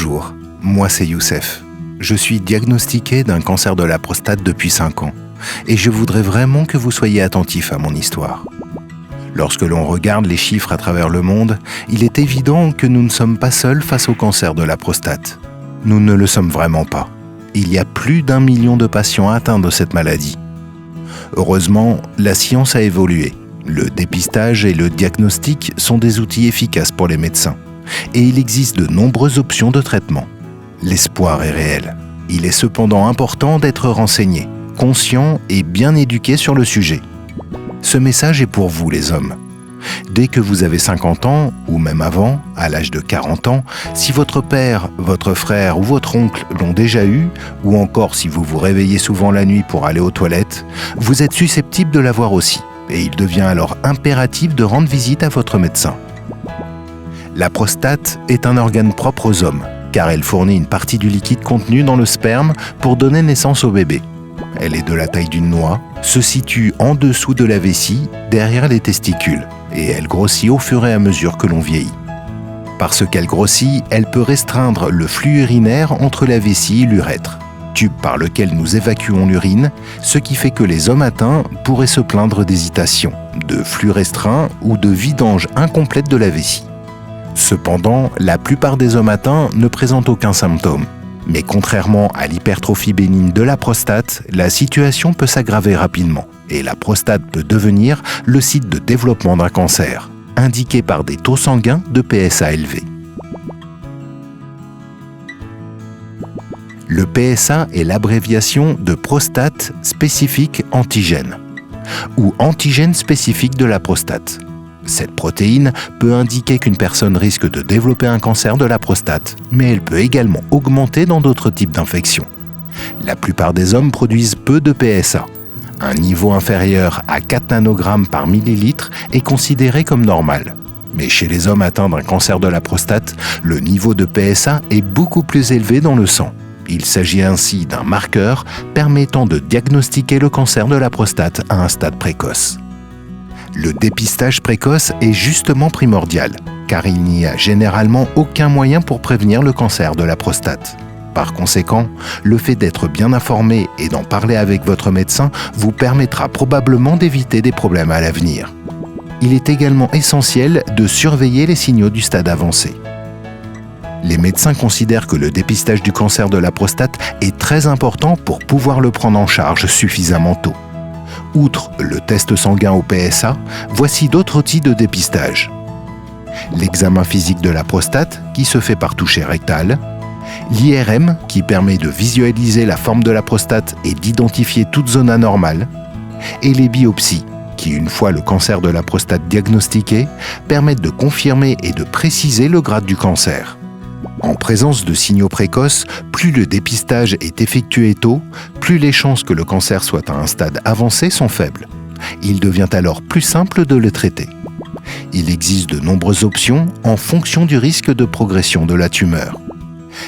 Bonjour, moi c'est Youssef. Je suis diagnostiqué d'un cancer de la prostate depuis 5 ans et je voudrais vraiment que vous soyez attentifs à mon histoire. Lorsque l'on regarde les chiffres à travers le monde, il est évident que nous ne sommes pas seuls face au cancer de la prostate. Nous ne le sommes vraiment pas. Il y a plus d'1 million de patients atteints de cette maladie. Heureusement, la science a évolué. Le dépistage et le diagnostic sont des outils efficaces pour les médecins. Et il existe de nombreuses options de traitement. L'espoir est réel. Il est cependant important d'être renseigné, conscient et bien éduqué sur le sujet. Ce message est pour vous les hommes. Dès que vous avez 50 ans, ou même avant, à l'âge de 40 ans, si votre père, votre frère ou votre oncle l'ont déjà eu, ou encore si vous vous réveillez souvent la nuit pour aller aux toilettes, vous êtes susceptible de l'avoir aussi, et il devient alors impératif de rendre visite à votre médecin. La prostate est un organe propre aux hommes, car elle fournit une partie du liquide contenu dans le sperme pour donner naissance au bébé. Elle est de la taille d'une noix, se situe en dessous de la vessie, derrière les testicules, et elle grossit au fur et à mesure que l'on vieillit. Parce qu'elle grossit, elle peut restreindre le flux urinaire entre la vessie et l'urètre, tube par lequel nous évacuons l'urine, ce qui fait que les hommes atteints pourraient se plaindre d'hésitation, de flux restreint ou de vidange incomplète de la vessie. Cependant, la plupart des hommes atteints ne présentent aucun symptôme. Mais contrairement à l'hypertrophie bénigne de la prostate, la situation peut s'aggraver rapidement et la prostate peut devenir le site de développement d'un cancer, indiqué par des taux sanguins de PSA élevés. Le PSA est l'abréviation de prostate spécifique antigène ou antigène spécifique de la prostate. Cette protéine peut indiquer qu'une personne risque de développer un cancer de la prostate, mais elle peut également augmenter dans d'autres types d'infections. La plupart des hommes produisent peu de PSA. Un niveau inférieur à 4 nanogrammes par millilitre est considéré comme normal. Mais chez les hommes atteints d'un cancer de la prostate, le niveau de PSA est beaucoup plus élevé dans le sang. Il s'agit ainsi d'un marqueur permettant de diagnostiquer le cancer de la prostate à un stade précoce. Le dépistage précoce est justement primordial, car il n'y a généralement aucun moyen pour prévenir le cancer de la prostate. Par conséquent, le fait d'être bien informé et d'en parler avec votre médecin vous permettra probablement d'éviter des problèmes à l'avenir. Il est également essentiel de surveiller les signaux du stade avancé. Les médecins considèrent que le dépistage du cancer de la prostate est très important pour pouvoir le prendre en charge suffisamment tôt. Outre le test sanguin au PSA, voici d'autres outils de dépistage. L'examen physique de la prostate, qui se fait par toucher rectal, l'IRM, qui permet de visualiser la forme de la prostate et d'identifier toute zone anormale, et les biopsies, qui, une fois le cancer de la prostate diagnostiqué, permettent de confirmer et de préciser le grade du cancer. En présence de signaux précoces, plus le dépistage est effectué tôt, plus les chances que le cancer soit à un stade avancé sont faibles. Il devient alors plus simple de le traiter. Il existe de nombreuses options en fonction du risque de progression de la tumeur.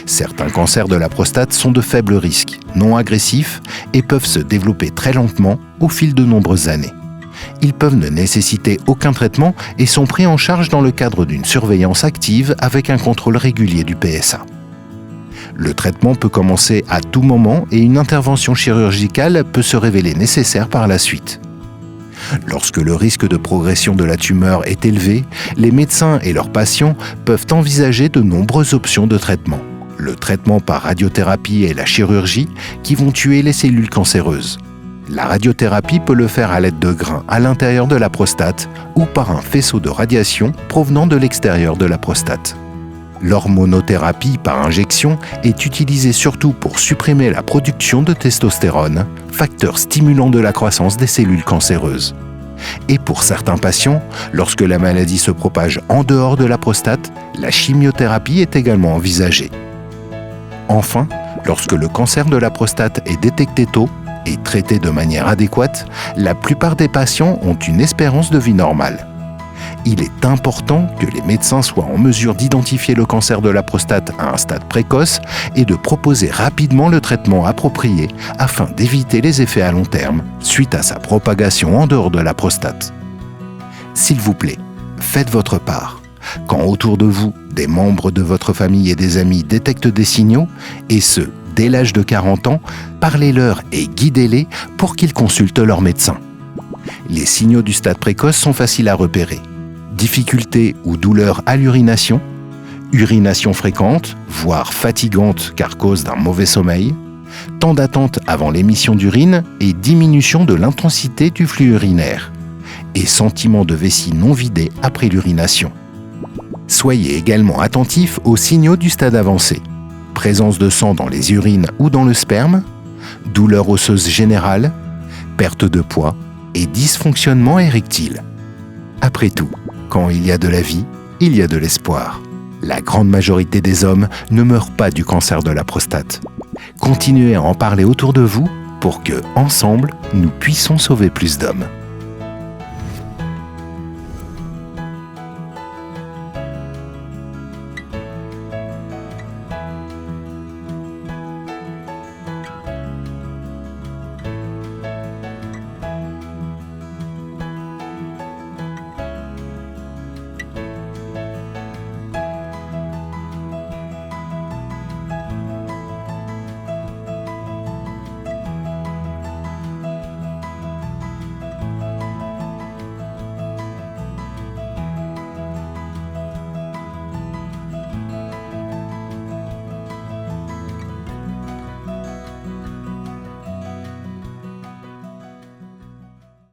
Certains cancers de la prostate sont de faible risque, non agressifs et peuvent se développer très lentement au fil de nombreuses années. Ils peuvent ne nécessiter aucun traitement et sont pris en charge dans le cadre d'une surveillance active avec un contrôle régulier du PSA. Le traitement peut commencer à tout moment et une intervention chirurgicale peut se révéler nécessaire par la suite. Lorsque le risque de progression de la tumeur est élevé, les médecins et leurs patients peuvent envisager de nombreuses options de traitement. Le traitement par radiothérapie et la chirurgie qui vont tuer les cellules cancéreuses. La radiothérapie peut le faire à l'aide de grains à l'intérieur de la prostate ou par un faisceau de radiation provenant de l'extérieur de la prostate. L'hormonothérapie par injection est utilisée surtout pour supprimer la production de testostérone, facteur stimulant de la croissance des cellules cancéreuses. Et pour certains patients, lorsque la maladie se propage en dehors de la prostate, la chimiothérapie est également envisagée. Enfin, lorsque le cancer de la prostate est détecté tôt, et traités de manière adéquate, la plupart des patients ont une espérance de vie normale. Il est important que les médecins soient en mesure d'identifier le cancer de la prostate à un stade précoce et de proposer rapidement le traitement approprié afin d'éviter les effets à long terme suite à sa propagation en dehors de la prostate. S'il vous plaît, faites votre part. Quand autour de vous, des membres de votre famille et des amis détectent des signaux, et ce, dès l'âge de 40 ans, parlez-leur et guidez-les pour qu'ils consultent leur médecin. Les signaux du stade précoce sont faciles à repérer. Difficultés ou douleurs à l'urination, urination fréquente, voire fatigante car cause d'un mauvais sommeil, temps d'attente avant l'émission d'urine et diminution de l'intensité du flux urinaire, et sentiment de vessie non vidée après l'urination. Soyez également attentif aux signaux du stade avancé. Présence de sang dans les urines ou dans le sperme, douleur osseuse générale, perte de poids et dysfonctionnement érectile. Après tout, quand il y a de la vie, il y a de l'espoir. La grande majorité des hommes ne meurent pas du cancer de la prostate. Continuez à en parler autour de vous pour que, ensemble, nous puissions sauver plus d'hommes.